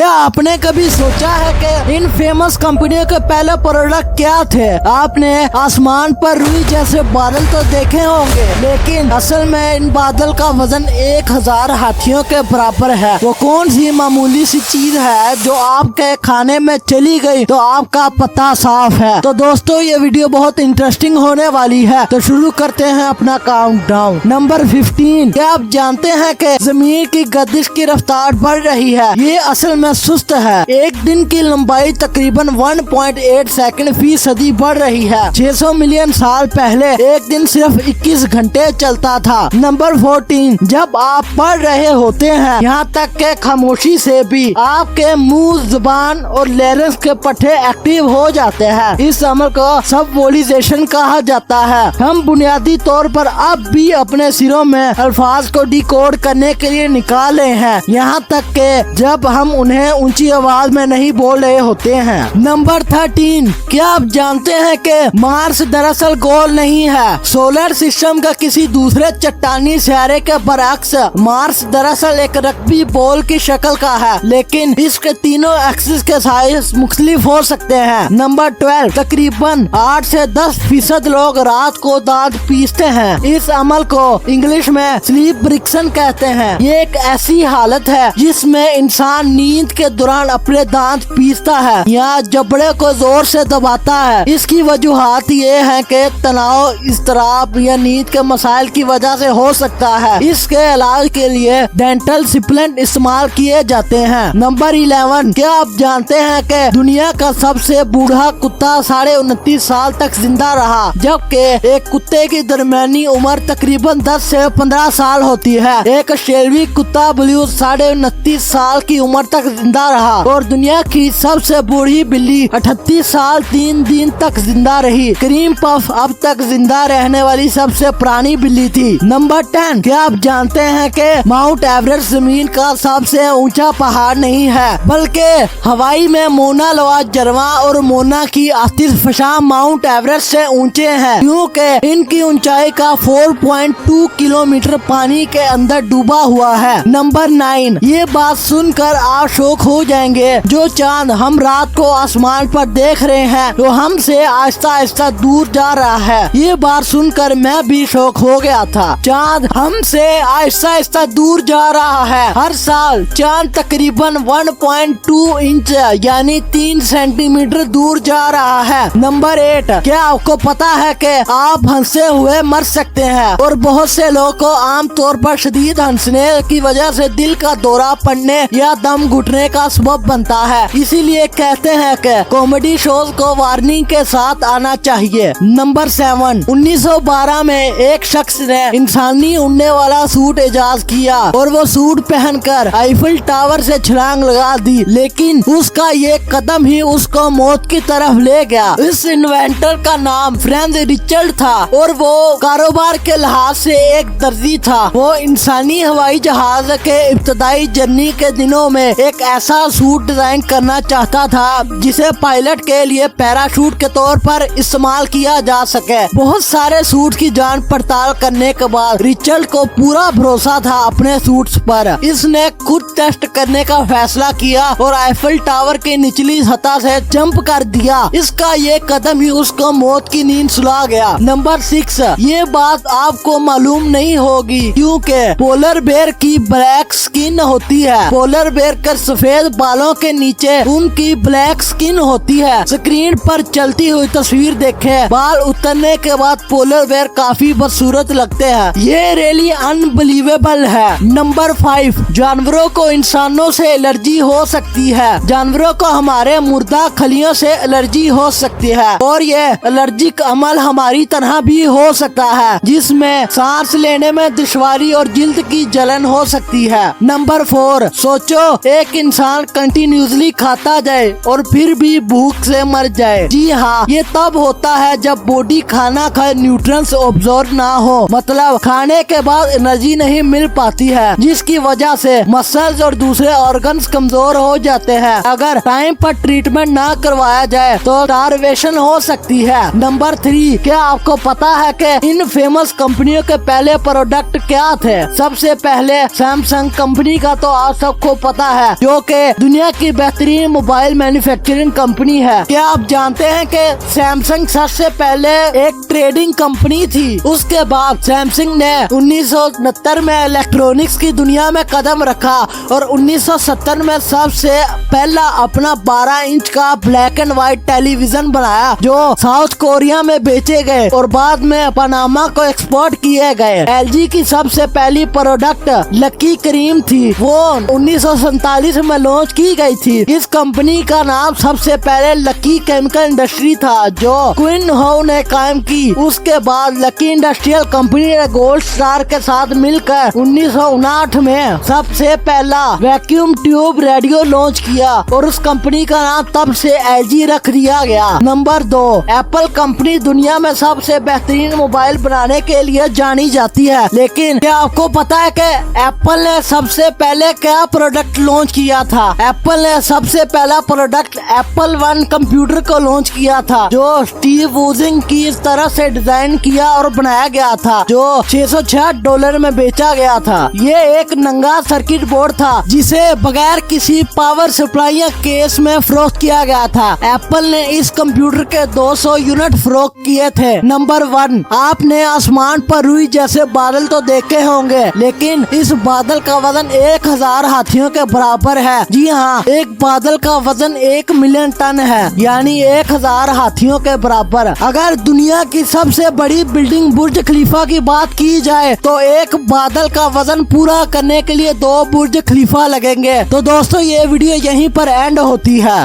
क्या आपने कभी सोचा है कि इन फेमस कंपनियों के पहले प्रोडक्ट क्या थे? आपने आसमान पर रुई जैसे बादल तो देखे होंगे, लेकिन असल में इन बादल का वजन 1000 हाथियों के बराबर है। वो कौन सी मामूली सी चीज है जो आपके खाने में चली गई तो आपका पता साफ है। तो दोस्तों, ये वीडियो बहुत इंटरेस्टिंग होने वाली है, तो शुरू करते हैं अपना काउंटडाउन। नंबर 15। क्या आप जानते हैं कि जमीन की गर्दिश की रफ्तार बढ़ रही है? ये असल में सुस्त है। एक दिन की लंबाई तकरीबन 1.8 सेकंड फी सदी बढ़ रही है। 600 मिलियन साल पहले एक दिन सिर्फ 21 घंटे चलता था। नंबर 14। जब आप पढ़ रहे होते हैं, यहाँ तक के खामोशी से भी आपके मुंह, जुबान और लेरेंस के पट्टे एक्टिव हो जाते हैं। इस अमल को सबवोलिजेशन कहा जाता है। हम बुनियादी तौर पर अब भी अपने सिरों में अल्फाज को डिकोड करने के लिए निकाले हैं, यहाँ तक के जब हम उन्हें ऊंची आवाज में नहीं बोल रहे होते हैं। नंबर 13। क्या आप जानते हैं कि मार्स दरअसल गोल नहीं है? सोलर सिस्टम का किसी दूसरे चट्टानी सितारे के बरअक्स मार्स दरअसल एक रग्बी बॉल की शक्ल का है, लेकिन इसके तीनों एक्सिस के साइज मुख्तलिफ हो सकते हैं। नंबर 12। तकरीबन 8 से 10% लोग रात को दांत पीसते हैं। इस अमल को इंग्लिश में स्लीप ब्रिक्सन कहते हैं। ये एक ऐसी हालत है जिसमें इंसान नींद के दौरान अपने दांत पीसता है या जबड़े को जोर से दबाता है। इसकी वजूहात ये है कि तनाव, इज़्तिराब या नींद के मसाइल की वजह से हो सकता है। इसके इलाज के लिए डेंटल सप्लीमेंट इस्तेमाल किए जाते हैं। नंबर 11। क्या आप जानते हैं कि दुनिया का सबसे बूढ़ा कुत्ता 29.5 साल तक जिंदा रहा, जबकि एक कुत्ते की दरमियानी उम्र तकरीबन 10 से 15 साल होती है। एक ऑस्ट्रेलियाई कुत्ता ब्लू 29.5 साल की उम्र तक जिंदा रहा और दुनिया की सबसे बूढ़ी बिल्ली 38 साल 3 दिन तक जिंदा रही। क्रीम पफ अब तक जिंदा रहने वाली सबसे पुरानी बिल्ली थी। नंबर 10। क्या आप जानते हैं कि माउंट एवरेस्ट जमीन का सबसे ऊंचा पहाड़ नहीं है, बल्कि हवाई में मोना लोआ जरवा और मोना की आतिशफशां माउंट एवरेस्ट से ऊंचे हैं, क्योंकि इनकी ऊंचाई का 4.2 किलोमीटर पानी के अंदर डूबा हुआ है। नंबर 9। ये बात सुनकर आप शौक हो जाएंगे, जो चांद हम रात को आसमान पर देख रहे हैं तो हमसे आहिस्ता आहिस्ता दूर जा रहा है। ये बात सुनकर मैं भी शौक हो गया था। चांद हमसे आहिस्ता आहिस्ता दूर जा रहा है। हर साल चांद तकरीबन 1.2 इंच यानी 3 सेंटीमीटर दूर जा रहा है। नंबर 8। क्या आपको पता है कि आप हंसते हुए मर सकते हैं और बहुत से लोगों को आमतौर पर शदीद हंसने की वजह से दिल का दौरा पड़ने या दम घुटने का सबब बनता है। इसीलिए कहते हैं कि कॉमेडी शोज को वार्निंग के साथ आना चाहिए। नंबर 7। 1912 में एक शख्स ने इंसानी उड़ने वाला सूट इजाद किया और वो सूट पहनकर आईफिल टावर से छलांग लगा दी, लेकिन उसका ये कदम ही उसको मौत की तरफ ले गया। इस इन्वेंटर का नाम फ्रेंच रिचर्ड था और वो कारोबार के लिहाज से एक दर्जी था। वो इंसानी हवाई जहाज के इब्तदाई जर्नी के दिनों में एक ऐसा सूट डिजाइन करना चाहता था जिसे पायलट के लिए पैराशूट के तौर पर इस्तेमाल किया जा सके। बहुत सारे सूट की जांच पड़ताल करने के बाद रिचर्ड को पूरा भरोसा था अपने सूट्स पर। इसने खुद टेस्ट करने का फैसला किया और आईफिल टावर की निचली सतह से जंप कर दिया। इसका ये कदम ही उसको मौत की नींद सुला गया। नंबर 6। ये बात आपको मालूम नहीं होगी क्योंकि पोलर बेयर की ब्लैक स्किन होती है। पोलर बेयर के सफेद बालों के नीचे उनकी ब्लैक स्किन होती है। स्क्रीन पर चलती हुई तस्वीर देखें, बाल उतरने के बाद पोलर बेयर काफी बदसूरत लगते हैं। ये रियली अनबिलीवेबल है। नंबर 5। जानवरों को इंसानों से एलर्जी हो सकती है। जानवरों को हमारे मुर्दा खलियों से एलर्जी हो सकती है और ये एलर्जिक अमल हमारी तरह भी हो सकता है, जिसमें सांस लेने में दुश्वारी और जिल्द की जलन हो सकती है। नंबर 4। सोचो एक इंसान कंटिन्यूसली खाता जाए और फिर भी भूख से मर जाए। जी हाँ, ये तब होता है जब बॉडी खाना खाए न्यूट्रिएंट्स ऑब्जॉर्ब ना हो, मतलब खाने के बाद एनर्जी नहीं मिल पाती है, जिसकी वजह से मसल्स और दूसरे ऑर्गन्स कमजोर हो जाते हैं। अगर टाइम पर ट्रीटमेंट ना करवाया जाए तो स्टारवेशन हो सकती है। नंबर 3। क्या आपको पता है कि इन फेमस कंपनियों के पहले प्रोडक्ट क्या थे? सबसे पहले सैमसंग कंपनी का तो आप सबको पता है, जो जो कि दुनिया की बेहतरीन मोबाइल मैन्युफैक्चरिंग कंपनी है। क्या आप जानते हैं कि सैमसंग सबसे पहले एक ट्रेडिंग कंपनी थी। उसके बाद सैमसंग ने 1969 में इलेक्ट्रॉनिक्स की दुनिया में कदम रखा और 1970 में सबसे पहला अपना 12 इंच का ब्लैक एंड व्हाइट टेलीविजन बनाया जो साउथ कोरिया में बेचे गए और बाद में पनामा को एक्सपोर्ट किए गए। LG की सबसे पहली प्रोडक्ट लकी क्रीम थी, वो 1947 में लॉन्च की गई थी। इस कंपनी का नाम सबसे पहले लकी केमिकल इंडस्ट्री था जो क्विन हो ने कायम की। उसके बाद लकी इंडस्ट्रियल कंपनी ने गोल्ड स्टार के साथ मिलकर 1959 में सबसे पहला वैक्यूम ट्यूब रेडियो लॉन्च किया और उस कंपनी का नाम तब से LG रख दिया गया। नंबर 2, एप्पल कंपनी दुनिया में सबसे बेहतरीन मोबाइल बनाने के लिए जानी जाती है, लेकिन क्या आपको पता है कि एप्पल ने सबसे पहले क्या प्रोडक्ट लॉन्च किया था? एप्पल ने सबसे पहला प्रोडक्ट एप्पल वन कंप्यूटर को लॉन्च किया था जो स्टीव वोजिंग की इस तरह से डिजाइन किया और बनाया गया था जो $666 में बेचा गया था। ये एक नंगा सर्किट बोर्ड था जिसे बगैर किसी पावर सप्लाई या केस में फरोख्त किया गया था। एप्पल ने इस कंप्यूटर के 200 यूनिट फरोख्त किए थे। नंबर 1, आपने आसमान पर रुई जैसे बादल तो देखे होंगे, लेकिन इस बादल का वजन 1000 हाथियों के बराबर है। जी हाँ, एक बादल का वजन 1 मिलियन टन है, यानी 1000 हाथियों के बराबर। अगर दुनिया की सबसे बड़ी बिल्डिंग बुर्ज खलीफा की बात की जाए तो एक बादल का वजन पूरा करने के लिए 2 बुर्ज खलीफा लगेंगे। तो दोस्तों, ये वीडियो यहीं पर एंड होती है।